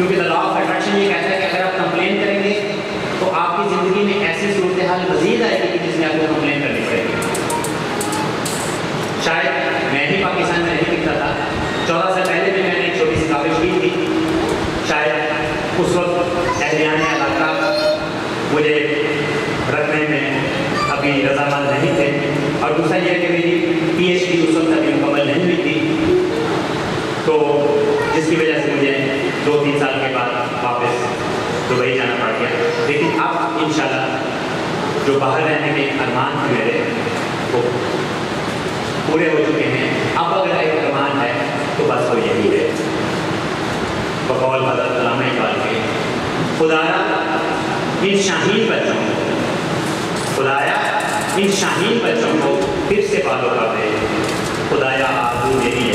क्योंकि the law of attraction ये कहता है कि अगर आप कंप्लेन करेंगे तो आपकी ज़िंदगी में ऐसी सूरत हाल मज़ीद आएगी कि जिसमें आपको कंप्लेन करनी पड़ेगी। शायद मैं भी पाकिस्तान में नहीं दिखता था, 14 साल पहले भी मैंने एक छोटी सी काबिश की थी। शायद उस वक्त अहलियान इलाका मुझे रखने में अभी रजामंद नहीं थे, और दूसरा यह कि मेरी PhD उस वक्त अभी मुकम्मल नहीं हुई थी, तो जिसकी वजह से मुझे 2-3 साल के बाद वापस दुबई जाना पड़ गया। लेकिन अब इंशाल्लाह जो बाहर रहने के अरमान थे मेरे वो पूरे हो चुके हैं। अब अगर एक अरमान है तो बस वो यही है, बकौल हज़रत अल्लामा इकबाल के, खुदाया इन शाहीन बच्चों को, खुदाया इन शाहीन बच्चों को फिर से फॉलो कर दे, खुदाया आबू मेरी